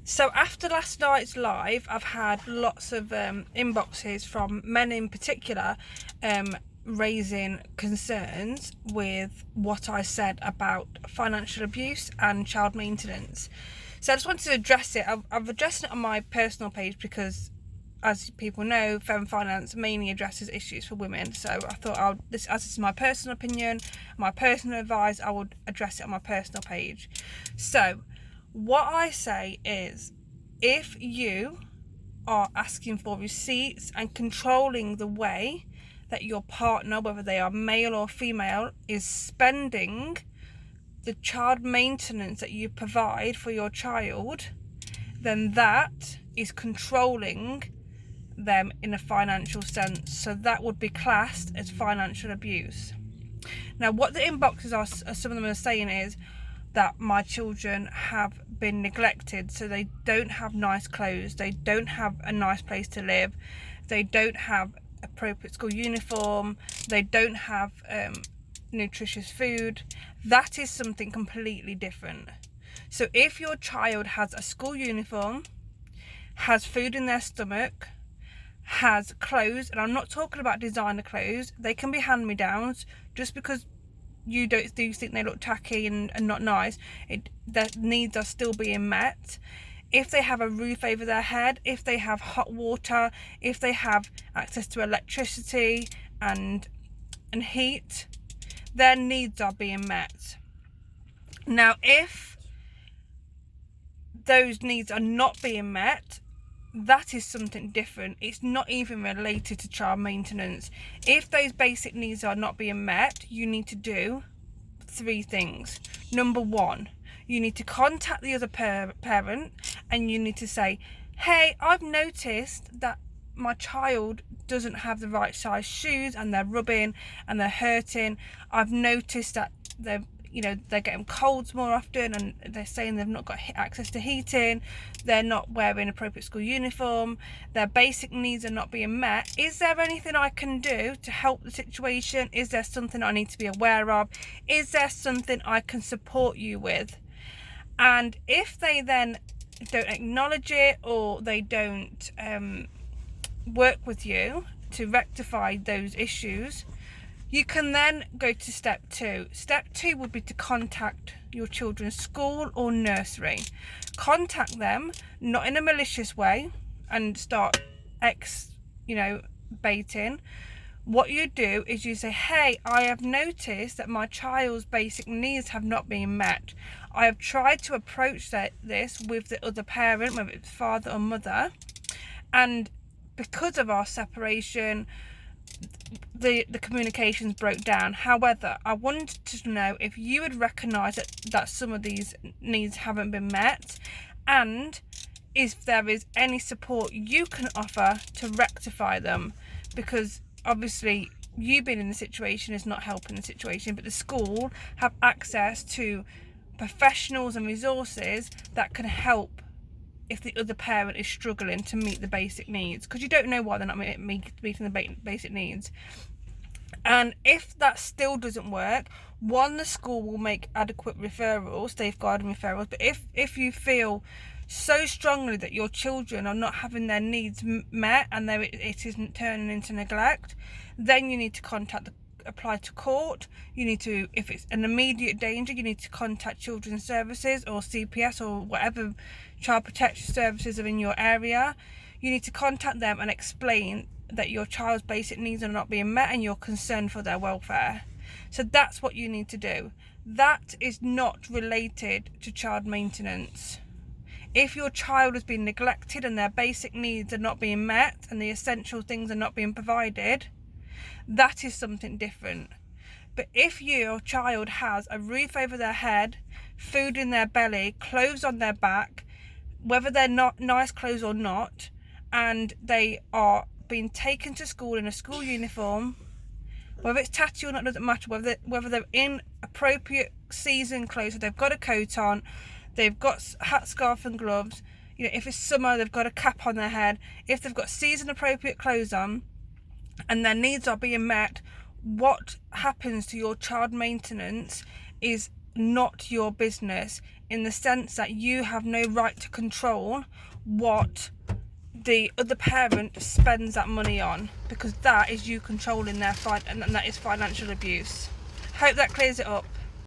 So after last night's live, I've had lots of inboxes from men in particular raising concerns with what I said about financial abuse and child maintenance. So I just wanted to address it. I've addressed it on my personal page because, as people know, Femme Finance mainly addresses issues for women. So I thought, as this is my personal opinion, my personal advice, I would address it on my personal page. So what I say is, if you are asking for receipts and controlling the way that your partner, whether they are male or female, is spending the child maintenance that you provide for your child, then that is controlling them in a financial sense. So that would be classed as financial abuse. Now, what the inboxes are, some of them are saying is that my children have been neglected, so they don't have nice clothes, they don't have a nice place to live, they don't have appropriate school uniform, they don't have nutritious food. That is something completely different. So if your child has a school uniform, has food in their stomach, has clothes, and I'm not talking about designer clothes, they can be hand-me-downs. Just because you think they look tacky and not nice, their needs are still being met. If they have a roof over their head, if they have hot water, if they have access to electricity and heat, their needs are being met. Now, if those needs are not being met, that is something different. It's not even related to child maintenance. If those basic needs are not being met, you need to do 3 things. Number 1, you need to contact the other parent and you need to say, hey, I've noticed that my child doesn't have the right size shoes and they're rubbing and they're hurting. I've noticed that they're getting colds more often, and they're saying they've not got access to heating, they're not wearing appropriate school uniform, their basic needs are not being met. Is there anything I can do to help the situation? Is there something I need to be aware of? Is there something I can support you with? And if they then don't acknowledge it, or they don't work with you to rectify those issues, you can then go to step 2. Step 2 would be to contact your children's school or nursery. Contact them, not in a malicious way, and start baiting. What you do is you say, hey, I have noticed that my child's basic needs have not been met. I have tried to approach this with the other parent, whether it's father or mother, and because of our separation, the communications broke down. However, I wanted to know if you would recognise that some of these needs haven't been met, and if there is any support you can offer to rectify them, because obviously you being in the situation is not helping the situation, but the school have access to professionals and resources that can help if the other parent is struggling to meet the basic needs, because you don't know why they're not meeting the basic needs. And if that still doesn't work, the school will make adequate referrals, safeguarding referrals. But if you feel so strongly that your children are not having their needs met and it isn't turning into neglect, then you need to apply to court. You need to, if it's an immediate danger, you need to contact Children's Services or CPS or whatever child protection services are in your area. You need to contact them and explain that your child's basic needs are not being met and you're concerned for their welfare. So that's what you need to do. That is not related to child maintenance. If your child has been neglected and their basic needs are not being met and the essential things are not being provided, that is something different. But if your child has a roof over their head, food in their belly, clothes on their back, whether they're not nice clothes or not, and they are being taken to school in a school uniform, whether it's tatty or not doesn't matter, whether they're in appropriate season clothes, so they've got a coat on, they've got hat, scarf and gloves, if it's summer they've got a cap on their head, if they've got season appropriate clothes on and their needs are being met, what happens to your child maintenance is not your business. in the sense that you have no right to control what the other parent spends that money on, because that is you controlling their and that is financial abuse. Hope that clears it up.